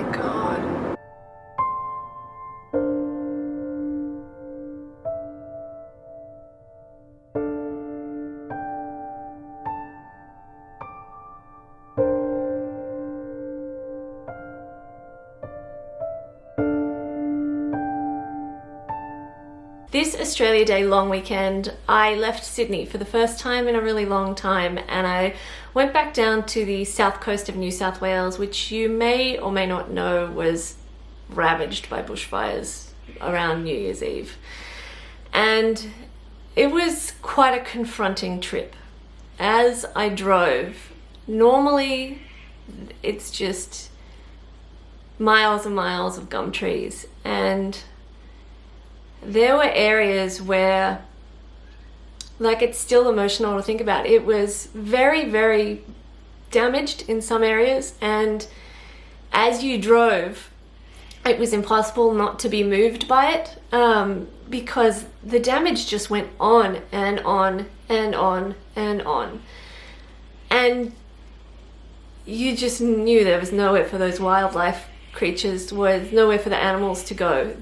Thank God. This Australia Day long weekend, I left Sydney for the first time in a really long time, and I went back down to the south coast of New South Wales, which you may or may not know was ravaged by bushfires around New Year's Eve. And it was quite a confronting trip. As I drove, normally it's just miles and miles of gum trees, and there were areas where, like, it's still emotional to think about. It was very, very damaged in some areas, and as you drove, it was impossible not to be moved by it, because the damage just went on and on and on and on. And you just knew there was nowhere for those wildlife creatures, was nowhere for the animals to go.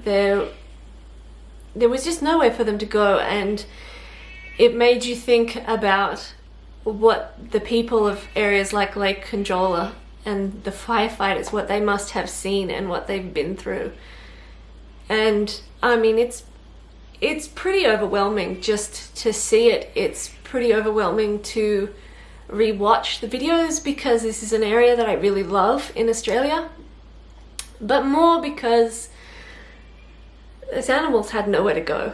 There was just nowhere for them to go, and it made you think about what the people of areas like Lake Conjola and the firefighters, what they must have seen and what they've been through. And I mean, it's pretty overwhelming just to see it. It's pretty overwhelming to rewatch the videos, because this is an area that I really love in Australia, but more because those animals had nowhere to go.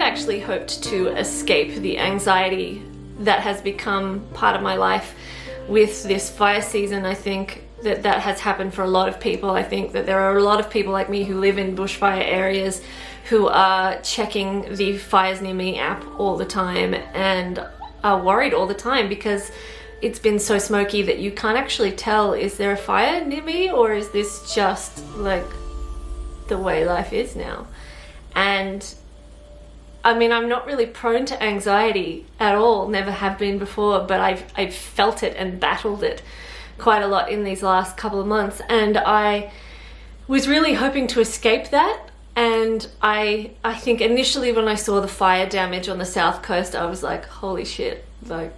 Actually hoped to escape the anxiety that has become part of my life with this fire season. I think that has happened for a lot of people. I think that there are a lot of people like me who live in bushfire areas who are checking the Fires Near Me app all the time and are worried all the time because it's been so smoky that you can't actually tell, is there a fire near me, or is this just like the way life is now? And I mean, I'm not really prone to anxiety at all, never have been before, but I've felt it and battled it quite a lot in these last couple of months, and I was really hoping to escape that. And I think initially when I saw the fire damage on the south coast, I was like, holy shit, like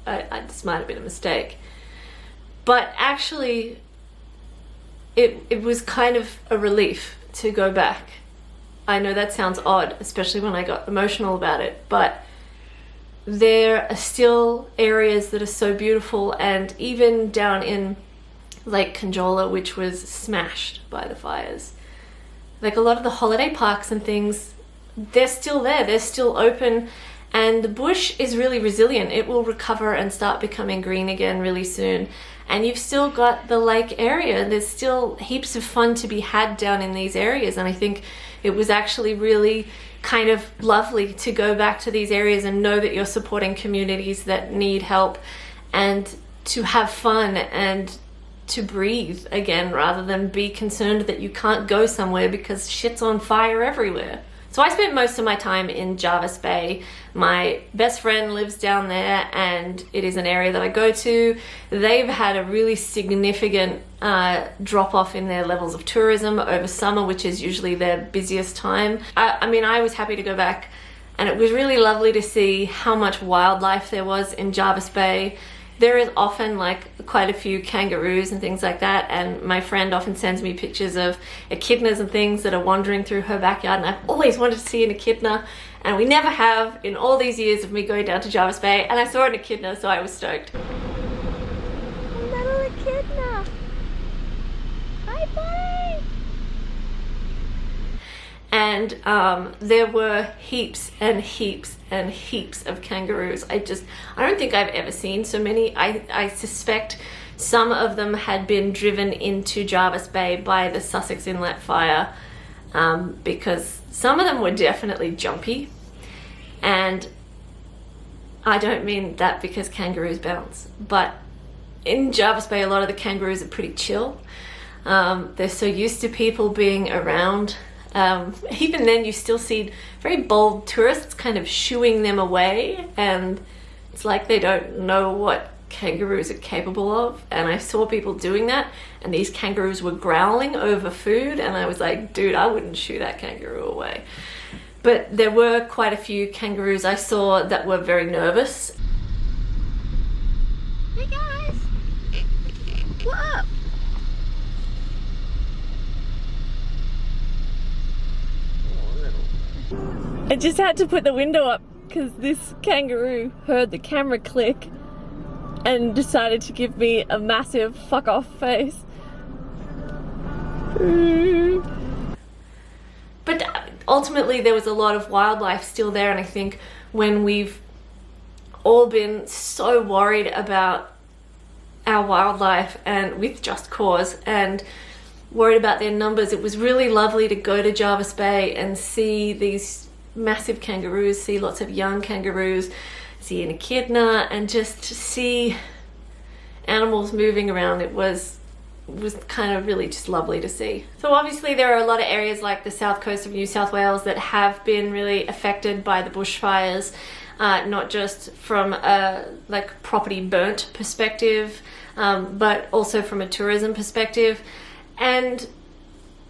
this might have been a mistake. But actually it was kind of a relief to go back. I know that sounds odd, especially when I got emotional about it, but there are still areas that are so beautiful, and even down in Lake Conjola, which was smashed by the fires, like a lot of the holiday parks and things, they're still there, they're still open, and the bush is really resilient. It will recover and start becoming green again really soon. And you've still got the lake area. There's still heaps of fun to be had down in these areas, and I think it was actually really kind of lovely to go back to these areas and know that you're supporting communities that need help, and to have fun and to breathe again, rather than be concerned that you can't go somewhere because shit's on fire everywhere. So I spent most of my time in Jervis Bay. My best friend lives down there, and it is an area that I go to. They've had a really significant drop off in their levels of tourism over summer, which is usually their busiest time. I mean, I was happy to go back, and it was really lovely to see how much wildlife there was in Jervis Bay. There is often like quite a few kangaroos and things like that, and my friend often sends me pictures of echidnas and things that are wandering through her backyard, and I've always wanted to see an echidna, and we never have in all these years of me going down to Jervis Bay, and I saw an echidna, so I was stoked. Little echidna! Hi, buddy! And there were heaps and heaps and heaps of kangaroos. I don't think I've ever seen so many. I suspect some of them had been driven into Jervis Bay by the Sussex Inlet fire, because some of them were definitely jumpy. And I don't mean that because kangaroos bounce, but in Jervis Bay, a lot of the kangaroos are pretty chill. They're so used to people being around. Even then, you still see very bold tourists kind of shooing them away, and it's like they don't know what kangaroos are capable of. And I saw people doing that, and these kangaroos were growling over food, and I was like, dude, I wouldn't shoo that kangaroo away. But there were quite a few kangaroos I saw that were very nervous. Hey guys! What up? I just had to put the window up because this kangaroo heard the camera click and decided to give me a massive fuck off face. But ultimately there was a lot of wildlife still there, and I think when we've all been so worried about our wildlife, and with just cause, and worried about their numbers, it was really lovely to go to Jervis Bay and see these massive kangaroos, see lots of young kangaroos, see an echidna, and just to see animals moving around. It was kind of really just lovely to see. So obviously there are a lot of areas like the south coast of New South Wales that have been really affected by the bushfires, not just from a like property burnt perspective, but also from a tourism perspective. And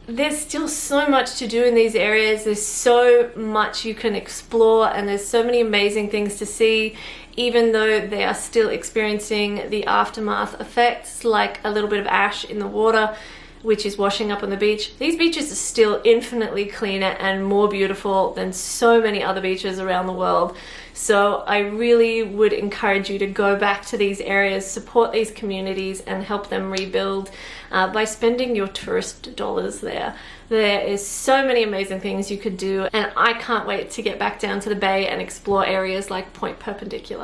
there's still so much to do in these areas. There's so much you can explore, and there's so many amazing things to see, even though they are still experiencing the aftermath effects, like a little bit of ash in the water, which is washing up on the beach. These beaches are still infinitely cleaner and more beautiful than so many other beaches around the world. So I really would encourage you to go back to these areas, support these communities, and help them rebuild by spending your tourist dollars there. There is so many amazing things you could do, and I can't wait to get back down to the bay and explore areas like Point Perpendicular.